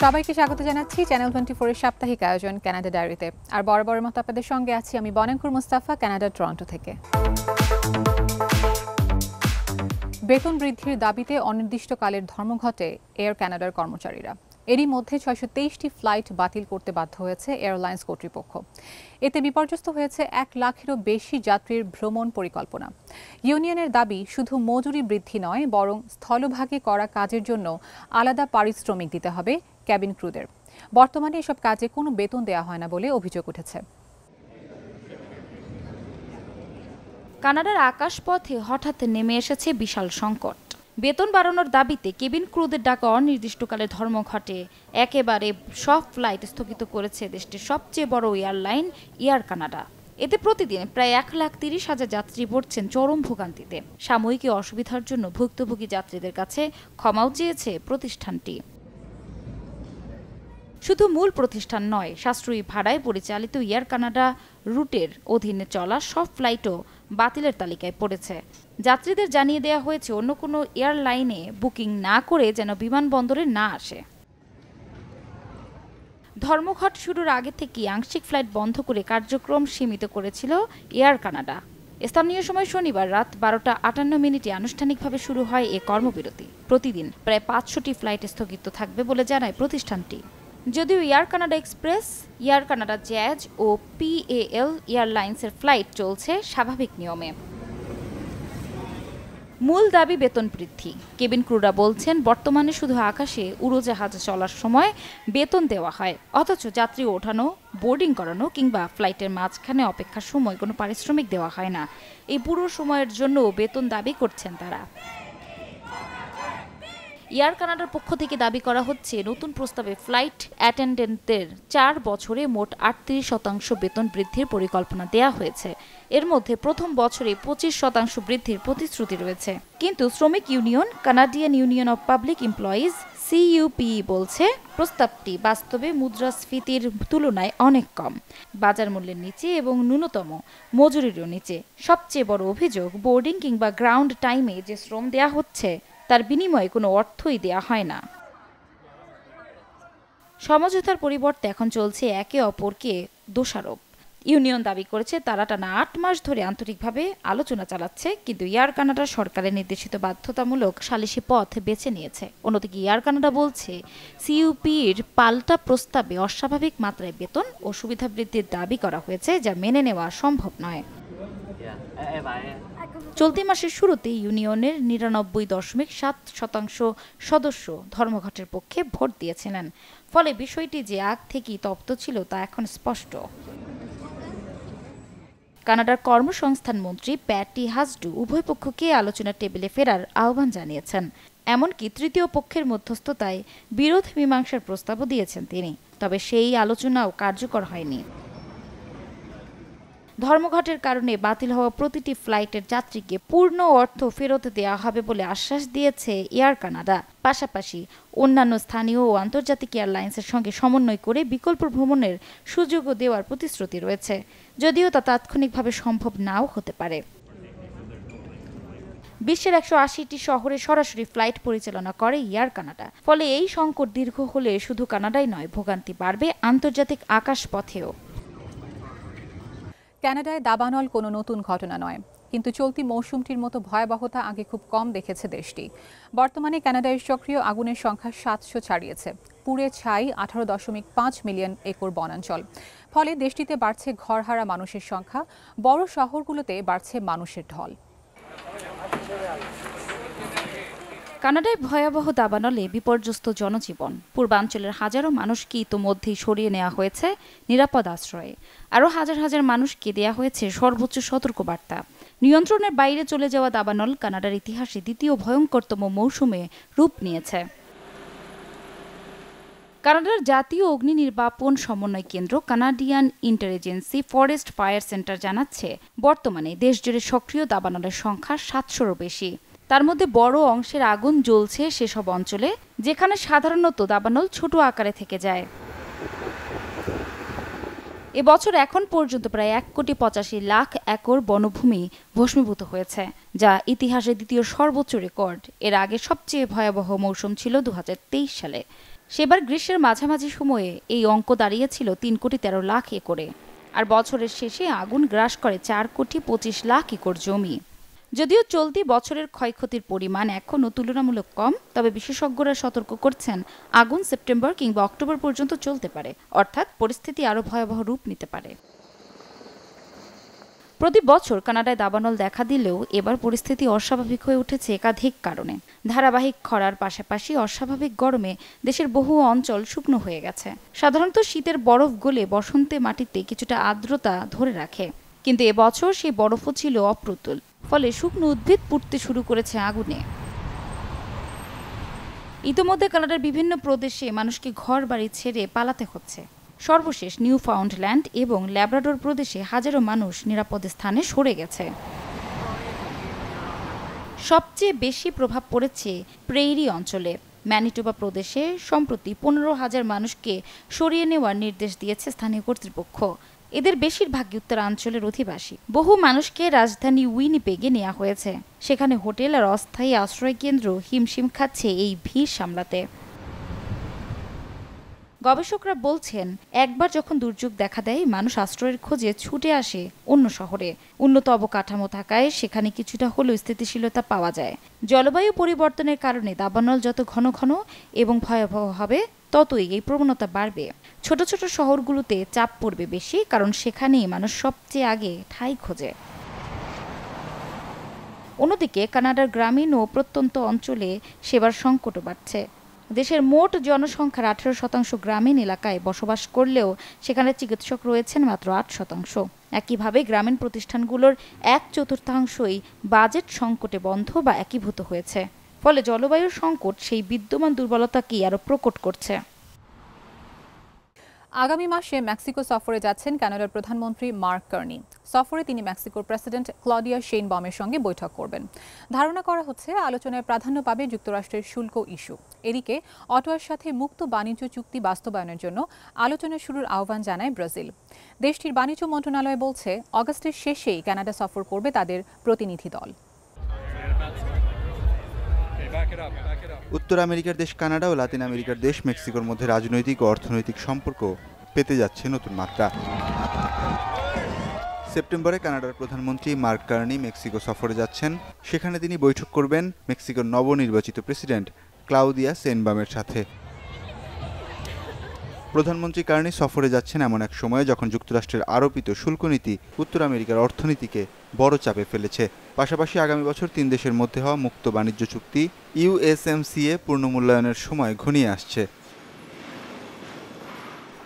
সবাইকে স্বাগত জানাচ্ছি চ্যানেল 24 এর সাপ্তাহিক আয়োজন কানাডা ডায়েরিতে। আর বরাবরের মতো আপনাদের সঙ্গে আছি আমি বনাঙ্কুর মুস্তাফা, কানাডা টরন্টো থেকে। বেতন বৃদ্ধির দাবিতে অনির্দিষ্টকালের ধর্মঘটে এয়ার কানাডার কর্মচারীরা। এরই মধ্যে 623টি ফ্লাইট বাতিল করতে বাধ্য হয়েছে এয়ারলাইন্স কর্তৃপক্ষ। এতে বিপর্যস্ত হয়েছে 1 লাখেরও বেশি যাত্রীর ভ্রমণ পরিকল্পনা। ইউনিয়নের দাবি শুধু মজুরি বৃদ্ধি নয়, বরং স্থলভাগে করা কাজের জন্য আলাদা পারিশ্রমিক দিতে হবে ক্যাবিন ক্রুদের। বর্তমানে এসব কাজে কোনো বেতন দেওয়া হয় না বলে অভিযোগ উঠেছে। কানাডার আকাশপথে হঠাৎ নেমে এসেছে বিশাল সংকট। বেতন বাড়ানোর দাবিতে কেবিন ক্রুদের ডাকা অনির্দিষ্টকালের ধর্মঘটে একেবারে সব ফ্লাইট স্থগিত করেছে দেশটির সবচেয়ে বড় এয়ারলাইন এয়ার কানাডা। এতে প্রতিদিন প্রায় 1,30,000 যাত্রী পড়ছেন চরম ভোগান্তিতে। সাময়িক অসুবিধার জন্য ভুক্তভোগী যাত্রীদের কাছে ক্ষমাও চেয়েছে প্রতিষ্ঠানটি। শুধু মূল প্রতিষ্ঠান নয়, সাশ্রয়ী ভাড়ায় পরিচালিত এয়ার কানাডা রুটের অধীনে চলা সব ফ্লাইটও বাতিলের তালিকায় পড়েছে। যাত্রীদের জানিয়ে দেওয়া হয়েছে অন্য কোনো এয়ারলাইনে বুকিং না করে যেন বিমানবন্দরে না আসে। ধর্মঘট শুরুর আগে থেকে আংশিক ফ্লাইট বন্ধ করে কার্যক্রম সীমিত করেছিল এয়ার কানাডা। স্থানীয় সময় শনিবার রাত 12:58 আনুষ্ঠানিকভাবে শুরু হয় এ কর্মবিরতি। প্রতিদিন প্রায় 500টি ফ্লাইট স্থগিত থাকবে বলে জানায় প্রতিষ্ঠানটি। যদিও Air Canada Express, Air Canada Jazz ও PAL এয়ারলাইন্সের ফ্লাইট চলছে স্বাভাবিক নিয়মে। মূল দাবি বেতন বৃদ্ধি। কেবিন ক্রুরা বলছেন, বর্তমানে শুধু আকাশে উড়োজাহাজ চলার সময় বেতন দেওয়া হয়, অথচ যাত্রী ওঠানো, বোর্ডিং করানো কিংবা ফ্লাইটের মাঝখানে অপেক্ষার সময় কোনো পারিশ্রমিক দেওয়া হয় না। এই পুরো সময়ের জন্য বেতন দাবি করছেন তারা। এয়ার কানাডার পক্ষ থেকে দাবি করা হচ্ছে, নতুন প্রস্তাবে ফ্লাইট অ্যাটেন্ডেন্টদের 4 বছরে মোট 38% বেতন বৃদ্ধির পরিকল্পনা দেয়া হয়েছে। এর মধ্যে প্রথম বছরে 25% বৃদ্ধির প্রতিশ্রুতি রয়েছে। কিন্তু শ্রমিক union Canadian union of public employees CUPE বলছে, প্রস্তাবটি বাস্তবে মুদ্রাস্ফীতির তুলনায় অনেক কম, বাজার মূল্যের নিচে এবং ন্যূনতম মজুরিরও নিচে। সবচেয়ে বড় অভিযোগ, বোর্ডিং কিংবা গ্রাউন্ড টাইমে যে শ্রম দেয়া হচ্ছে তার বিনিময়ে কোনো অর্থই দেয়া হয় না। সমঝোতার পরিবর্তে এখন চলছে একে অপরকে দোষারোপ। ইউনিয়ন দাবি করেছে তারা টানা 8 মাস ধরে আন্তরিকভাবে আলোচনা চালাচ্ছে, কিন্তু এয়ার কানাডা সরকারের নির্দেশিত বাধ্যতামূলক সালিশি পথ বেছে নিয়েছে। অন্যদিকে এয়ার কানাডা বলছে, CUPEর পাল্টা প্রস্তাবে অস্বাভাবিক মাত্রায় বেতন ও সুবিধা বৃদ্ধির দাবি করা হয়েছে, যা মেনে নেওয়া সম্ভব নয়। চলতি মাসের শুরুতে ইউনিয়নের 99.7% সদস্য ধর্মঘটের পক্ষে ভোট দিয়েছিলেন। ফলে বিষয়টি যে আগ থেকেই তপ্ত ছিল তা এখন স্পষ্ট। কানাডার কর্মসংস্থান মন্ত্রী প্যাটি হাসডু উভয় পক্ষকে আলোচনার টেবিলে ফেরার আহ্বান জানিয়েছেন। এমনকি তৃতীয় পক্ষের মধ্যস্থতায় বিরোধ মীমাংসার প্রস্তাবও দিয়েছেন তিনি। তবে সেই আলোচনাও কার্যকর হয়নি। ধর্মঘটের কারণে বাতিল হওয়া প্রতিটি ফ্লাইটের যাত্রীকে পূর্ণ অর্থ ফেরত দেওয়া হবে বলে আশ্বাস দিয়েছে এয়ার কানাডা। পাশাপাশি অন্যান্য স্থানীয় ও আন্তর্জাতিক এয়ারলাইন্সের সঙ্গে সমন্বয় করে বিকল্প ভ্রমণের সুযোগও দেওয়ার প্রতিশ্রুতি রয়েছে, যদিও তা তাৎক্ষণিকভাবে সম্ভব নাও হতে পারে। বিশ্বের 180টি শহরে সরাসরি ফ্লাইট পরিচালনা করে এয়ার কানাডা। ফলে এই সংকট দীর্ঘ হলে শুধু কানাডাই নয়, ভোগান্তি বাড়বে আন্তর্জাতিক আকাশপথেও। কানাডায় দাবানল কোনো নতুন ঘটনা নয়, কিন্তু চলতি মৌসুমটির মতো ভয়াবহতা আগে খুব কম দেখেছে দেশটি। বর্তমানে কানাডায় সক্রিয় আগুনের সংখ্যা 700 ছাড়িয়েছে। পুড়ে ছাই 18.5 মিলিয়ন একর বনাঞ্চল। ফলে দেশটিতে বাড়ছে ঘরহারা মানুষের সংখ্যা, বড় শহরগুলোতে বাড়ছে মানুষের ঢল। কানাডায় ভয়াবহ দাবানলে বিপর্যস্ত জনজীবন। পূর্বাঞ্চলের হাজারো মানুষকে ইতোমধ্যেই সরিয়ে নেওয়া হয়েছে নিরাপদ আশ্রয়ে। আরও হাজার হাজার মানুষকে দেয়া হয়েছে সর্বোচ্চ সতর্কবার্তা। নিয়ন্ত্রণের বাইরে চলে যাওয়া দাবানল কানাডার ইতিহাসে দ্বিতীয় ভয়ঙ্করতম মৌসুমে রূপ নিয়েছে। কানাডার জাতীয় অগ্নি নির্বাপন সমন্বয় কেন্দ্র কানাডিয়ান ইন্টেলিজেন্সি ফরেস্ট ফায়ার সেন্টার জানাচ্ছে, বর্তমানে দেশজুড়ে সক্রিয় দাবানলের সংখ্যা 700-রও বেশি। তার মধ্যে বড় অংশের আগুন জ্বলছে সেসব অঞ্চলে যেখানে সাধারণত দাবানল ছোট আকারে থেকে যায়। এবছর এখন পর্যন্ত প্রায় 1,85,00,000 একর বনভূমি ভস্মীভূত হয়েছে, যা ইতিহাসে দ্বিতীয় সর্বোচ্চ রেকর্ড। এর আগে সবচেয়ে ভয়াবহ মৌসুম ছিল 2023 সালে। সেবার গ্রীষ্মের মাঝামাঝি সময়ে এই অঙ্ক দাঁড়িয়েছিল 3,13,00,000 একরে, আর বছরের শেষে আগুন গ্রাস করে 4,25,00,000 একর জমি। যদিও চলতি বছরের ক্ষয়ক্ষতির পরিমাণ এখনও তুলনামূলক কম, তবে বিশেষজ্ঞরা সতর্ক করছেন আগুন সেপ্টেম্বর কিংবা অক্টোবর পর্যন্ত চলতে পারে, অর্থাৎ পরিস্থিতি আরও ভয়াবহ রূপ নিতে পারে। প্রতি বছর কানাডায় দাবানল দেখা দিলেও এবার পরিস্থিতি অস্বাভাবিক হয়ে উঠেছে একাধিক কারণে। ধারাবাহিক খরার পাশাপাশি অস্বাভাবিক গরমে দেশের বহু অঞ্চল শুকনো হয়ে গেছে। সাধারণত শীতের বরফ গলে বসন্তে মাটিতে কিছুটা আর্দ্রতা ধরে রাখে, কিন্তু এবছর সেই বরফও ছিল অপ্রতুল, ফলে শুকনো উদ্ভিদ পুড়তে শুরু করেছে আগুনে। ইতোমধ্যে কানাডার বিভিন্ন প্রদেশে মানুষকে ঘর বাড়ি ছেড়ে পালাতে হচ্ছে। সর্বশেষ নিউ ফাউন্ডল্যান্ড এবং ল্যাব্রাডোর প্রদেশে হাজারো মানুষ নিরাপদ স্থানে সরে গেছে। সবচেয়ে বেশি প্রভাব পড়েছে প্রেইরি অঞ্চলে। ম্যানিটোবা প্রদেশে সম্প্রতি 15,000 মানুষকে সরিয়ে নেওয়ার নির্দেশ দিয়েছে স্থানীয় কর্তৃপক্ষ। এদের বেশিরভাগই উত্তরাঞ্চলের অধিবাসী। বহু মানুষকে রাজধানী উইনিপেগে নেওয়া হয়েছে। সেখানে হোটেল আর অস্থায়ী আশ্রয় কেন্দ্র হিমশিম খাচ্ছে এই ভিড় সামলাতে। গবেষকরা বলছেন, একবার যখন দুর্যোগ দেখা দেয়, মানুষ আশ্রয়ের খোঁজে ছুটে আসে অন্য শহরে। উন্নত অবকাঠামো থাকায় সেখানে কিছুটা হলেও স্থিতিশীলতা পাওয়া যায়। জলবায়ু পরিবর্তনের কারণে দাবানল যত ঘন ঘন এবং ভয়াবহ হবে, ততই এই প্রবণতা বাড়বে। ছোট ছোট শহরগুলোতে চাপ পড়বে বেশি, কারণ সেখানেই মানুষ সবচেয়ে আগে ঠাঁই খোঁজে। অন্যদিকে কানাডার গ্রামীণ ও প্রত্যন্ত অঞ্চলে সেবার সংকটও বাড়ছে। দেশের মোট জনসংখ্যার 18% গ্রামীণ এলাকায় বসবাস করলেও সেখানে চিকিৎসক রয়েছেন মাত্র 8%। একইভাবে গ্রামীণ প্রতিষ্ঠানগুলোর 1/4 বাজেট সংকটে বন্ধ বা একীভূত হয়েছে। ফলে জলবায়ুর সংকট সেই বিদ্যমান দুর্বলতাকেই আরও প্রকট করছে। আগামী মাসে মেক্সিকো সফরে যাচ্ছেন কানাডার প্রধানমন্ত্রী মার্ক কার্নি। সফরে তিনি মেক্সিকোর প্রেসিডেন্ট ক্লডিয়া শেইনবাউমের সঙ্গে বৈঠক করবেন। ধারণা করা হচ্ছে আলোচনায় প্রাধান্য পাবে যুক্তরাষ্ট্রের শুল্ক ইস্যু। এদিকে অটোয়ার সাথে মুক্ত বাণিজ্য চুক্তি বাস্তবায়নের জন্য আলোচনা শুরুর আহ্বান জানায় ব্রাজিল। দেশটির বাণিজ্য মন্ত্রণালয় বলছে, অগস্টের শেষেই কানাডা সফর করবে তাদের প্রতিনিধি দল। উত্তর আমেরিকার দেশ কানাডা ও লাতিন আমেরিকার দেশ মেক্সিকোর মধ্যে রাজনৈতিক ও অর্থনৈতিক সম্পর্ক পেতে যাচ্ছে নতুন মাত্রা। সেপ্টেম্বরে কানাডার প্রধানমন্ত্রী মার্ক কার্নি মেক্সিকো সফরে যাচ্ছেন। সেখানে তিনি বৈঠক করবেন মেক্সিকোর নবনির্বাচিত প্রেসিডেন্ট ক্লাউদিয়া শেইনবাউমের সাথে। প্রধানমন্ত্রী কার্নি সফরে যাচ্ছেন এমন এক সময়ে যখন যুক্তরাষ্ট্রের আরোপিত শুল্ক নীতি উত্তর আমেরিকার অর্থনীতিকে বড় চাপে ফেলেছে। পাশাপাশি আগামী বছর 3 দেশের মধ্যে হওয়া মুক্ত বাণিজ্য চুক্তি USMCA পূর্ণমূল্যায়নের সময় ঘনিয়ে আসছে।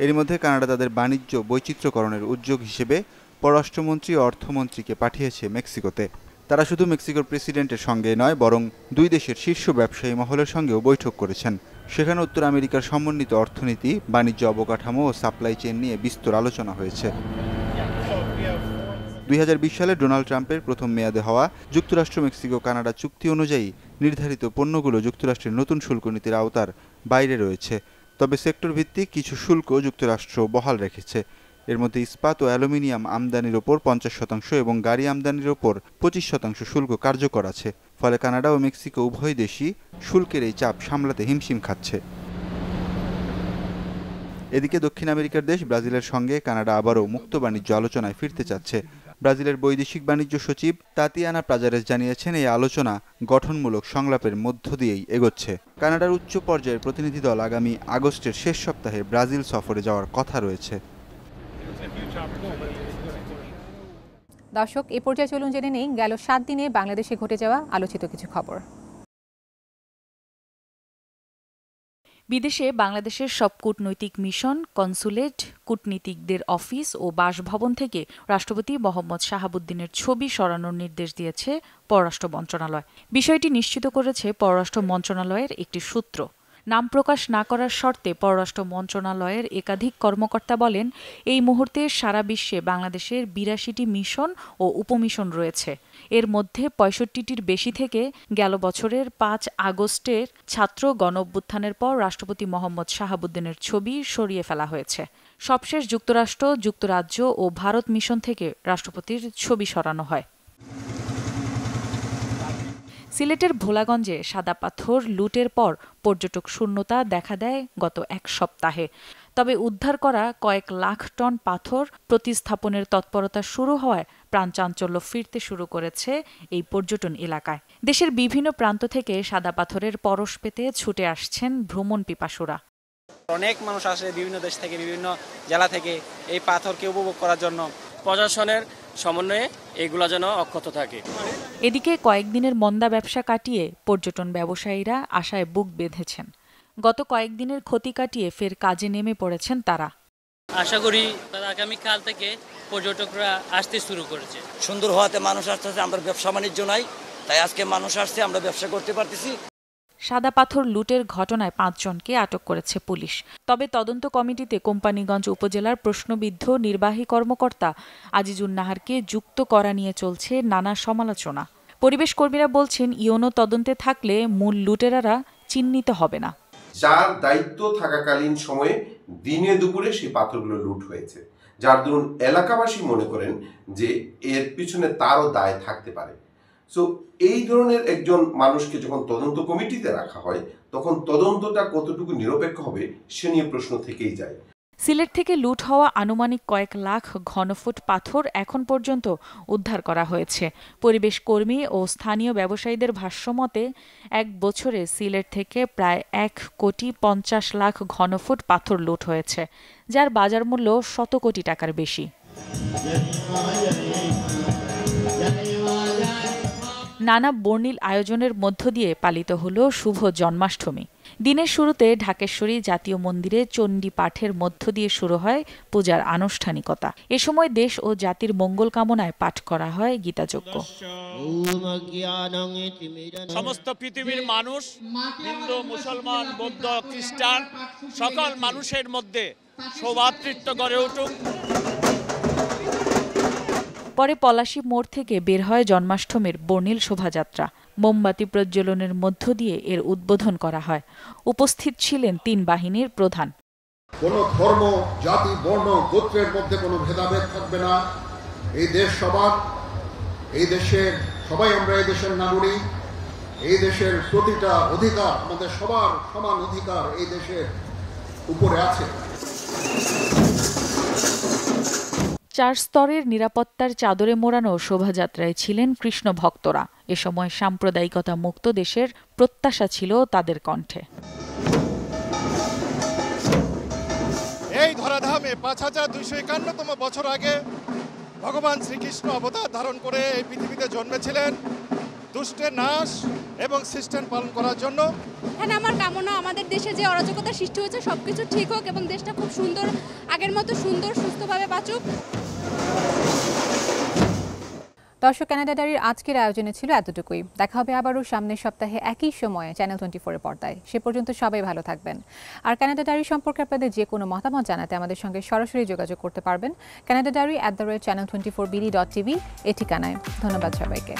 এর মধ্যে কানাডা তাদের বাণিজ্য বৈচিত্র্যকরণের উদ্যোগ হিসেবে পররাষ্ট্রমন্ত্রী ও অর্থমন্ত্রীকে পাঠিয়েছে মেক্সিকোতে। তারা শুধু মেক্সিকোর প্রেসিডেন্টের সঙ্গে নয়, বরং দুই দেশের শীর্ষ ব্যবসায়ী মহলের সঙ্গেও বৈঠক করেছেন। সেখানে উত্তর আমেরিকার সমন্বিত অর্থনীতি, বাণিজ্য অবকাঠামো ও সাপ্লাই চেইন নিয়ে বিস্তর আলোচনা হয়েছে। 2020 সালে ডোনাল্ড ট্রাম্পের প্রথম মেয়াদে হওয়া যুক্তরাষ্ট্র মেক্সিকো কানাডা চুক্তি অনুযায়ী নির্ধারিত পণ্যগুলো যুক্তরাষ্ট্রের নতুন শুল্ক নীতির আওতার বাইরে রয়েছে। তবে সেক্টর ভিত্তিক কিছু শুল্ক যুক্তরাষ্ট্র বহাল রেখেছে। এর মধ্যে ইস্পাত ও অ্যালুমিনিয়াম আমদানির ওপর 50% এবং গাড়ি আমদানির ওপর 25% শুল্ক কার্যকর আছে। ফলে কানাডা ও মেক্সিকো উভয় দেশই শুল্কের এই চাপ সামলাতে হিমশিম খাচ্ছে। এদিকে দক্ষিণ আমেরিকার দেশ ব্রাজিলের সঙ্গে কানাডা আবারও মুক্ত বাণিজ্য আলোচনায় ফিরতে চাচ্ছে। ব্রাজিলের বৈদেশিক বাণিজ্য সচিব তাতিয়ানা প্রাজারেস জানিয়েছেন, এই আলোচনা গঠনমূলক সংলাপের মধ্য দিয়েই এগোচ্ছে। কানাডার উচ্চ পর্যায়ের প্রতিনিধি দল আগামী আগস্টের শেষ সপ্তাহে ব্রাজিল সফরে যাওয়ার কথা রয়েছে। দর্শক, এ পর্যায়ে চলুন জেনে নেই গেল 7 দিনে বাংলাদেশে ঘটে যাওয়া আলোচিত কিছু খবর। বিদেশে বাংলাদেশের সব কূটনৈতিক মিশন, কনসুলেট, কূটনীতিকদের অফিস ও বাসভবন থেকে রাষ্ট্রপতি মোহাম্মদ শাহাবুদ্দিনের ছবি সরানোর নির্দেশ দিয়েছে পররাষ্ট্র মন্ত্রণালয়। বিষয়টি নিশ্চিত করেছে পররাষ্ট্র মন্ত্রণালয়ের একটি সূত্র। নাম প্রকাশ না করার শর্তে পররাষ্ট্র মন্ত্রণালয়ের একাধিক কর্মকর্তা বলেন, এই মুহূর্তে সারা বিশ্বে বাংলাদেশের 82টি মিশন ও উপমিশন রয়েছে। এর মধ্যে 65টির বেশি থেকে গেল বছরের 5 আগস্টের ছাত্র গণঅভ্যুত্থানের পর রাষ্ট্রপতি মোহাম্মদ শাহাবুদ্দিনের ছবি সরিয়ে ফেলা হয়েছে। সবশেষ যুক্তরাষ্ট্র, যুক্তরাজ্য ও ভারত মিশন থেকে রাষ্ট্রপতির ছবি সরানো হয়। সিলেটের ভোলাগঞ্জে সাদা পাথর লুটের পর পর্যটক শূন্যতা দেখা দেয় গত এক সপ্তাহে। তবে উদ্ধার করা কয়েক লাখ টন পাথর প্রতিস্থাপনের তৎপরতা শুরু হওয়ায় প্রাণচাঞ্চল্য ফিরতে শুরু করেছে এই পর্যটন এলাকায়। দেশের বিভিন্ন প্রান্ত থেকে সাদা পাথরের পরশ পেতে ছুটে আসছেন ভ্রমণ পিপাসুরা। অনেক মানুষ আসে বিভিন্ন দেশ থেকে, বিভিন্ন জেলা থেকে এই পাথরকে উপভোগ করার জন্য। প্রশাসনের সমন্বয়ে এগুলো যেন অক্ষত থাকে। এদিকে কয়েকদিনের মন্দা ব্যবসা কাটিয়ে পর্যটন ব্যবসায়ীরা আশায় বুক বেঁধেছেন। গত কয়েকদিনের ক্ষতি কাটিয়ে ফের কাজে নেমে পড়েছেন তারা। আশা করি আগামীকাল থেকে পর্যটকরা আসতে শুরু করেছে। সুন্দর হওয়াতে মানুষ আসতেছে, আমরা ব্যবসা বাণিজ্য নাই, তাই আজকে মানুষ আসছে, আমরা ব্যবসা করতে পারতেছি। সাদা পাথর লুটের ঘটনায় ৫ জনকে আটক করেছে পুলিশ। তবে তদন্ত কমিটিতে কোম্পানীগঞ্জ উপজেলার প্রশ্নবিদ্ধ নির্বাহী কর্মকর্তা আজিজুন নাহারকে যুক্ত করা নিয়ে চলছে নানা সমালোচনা। পরিবেশ কর্মীরা বলছেন ইওনো তদন্তে থাকলে মূল লুটেরারা চিহ্নিত হবে না। যার দায়িত্ব থাকাকালীন সময়ে দিনে দুপুরে সেই পাথরগুলো লুট হয়েছে, যার দরুন এলাকাবাসী মনে করেন যে এর পিছনে তারও দায় থাকতে পারে। সো এই ধরনের একজন মানুষকে যখন তদন্ত কমিটিতে রাখা হয়, তখন তদন্তটা কতটুকু নিরপেক্ষ হবে সে নিয়ে প্রশ্ন থেকেই যায়। সিলেট থেকে লুট হওয়া আনুমানিক কয়েক লাখ ঘনফুট পাথর এখন পর্যন্ত উদ্ধার করা হয়েছে। পরিবেশ কর্মী ও স্থানীয় ব্যবসায়ীদের ভাষ্যমতে ১ বছরে সিলেট থেকে প্রায় ১,৫০,০০,০০০ ঘনফুট পাথর লুট হয়েছে, যার বাজার মূল্য ১০০ কোটি টাকার বেশি। নানা বর্ণিল আয়োজনের মধ্য দিয়ে পালিত হলো শুভ জন্মাষ্টমী। দিনের শুরুতে ঢাকেশ্বরী জাতীয় মন্দিরে চণ্ডী পাঠের মধ্য দিয়ে শুরু হয় পূজার আনুষ্ঠানিকতা। এ সময় দেশ ও জাতির মঙ্গল কামনায় পাঠ করা হয় গীতাযজ্ঞ। সমস্ত পৃথিবীর মানুষ, হিন্দু, মুসলমান, বৌদ্ধ, খ্রিস্টান সকল মানুষের মধ্যে সৌভ্রাতৃত্ব গড়ে উঠুক। পরে পলাশী মোড় থেকে বের হয় জন্মাষ্টমীর বর্ণিল শোভাযাত্রা। মোমবাতি প্রজ্বলনের মধ্য দিয়ে এর উদ্বোধন করা হয়। উপস্থিত ছিলেন ৩ বাহিনীর প্রধান। কোনো ধর্ম, জাতি, বর্ণ, গোত্রের মধ্যে কোনো ভেদাভেদ থাকবে না। এই দেশ সবার, এই দেশের সবাই আমরা এই দেশের নাগরিক। এই দেশের প্রতিটা অধিকার, আমাদের সবার সমান অধিকার এই দেশের উপরে আছে। ৪ স্তরের নিরাপত্তার চাদরে মোড়ানো শোভাযাত্রায় ছিলেন কৃষ্ণ ভক্তরা। এ সময় সাম্প্রদায়িকতা মুক্ত দেশের প্রত্যাশা ছিল তাদের কণ্ঠে। এই ধরাধামে ৫,২৫১তম বছর আগে ভগবান শ্রীকৃষ্ণ অবতার ধারণ করে এই পৃথিবীতে জন্মেছিলেন দুষ্টের নাশ এবং শিষ্টের পালন করার জন্য। এখানে আমার কামনা আমাদের দেশে যে অরাজকতা সৃষ্টি হয়েছে সবকিছু ঠিক হোক এবং দেশটা খুব সুন্দর, আগের মতো সুন্দর সুস্থভাবে বাঁচুক। দর্শক, কানাডা ডায়েরির আজকের আয়োজনে ছিল এতটুকুই। দেখা হবে আবারও সামনের সপ্তাহে একই সময়ে চ্যানেল 24 পর্দায়। সে পর্যন্ত সবাই ভালো থাকবেন। আর কানাডা ডায়েরি সম্পর্কে আপনাদের যে কোনো মতামত জানাতে আমাদের সঙ্গে সরাসরি যোগাযোগ করতে পারবেন canadadiary@channel24bd.tv এই ঠিকানায়। ধন্যবাদ সবাইকে।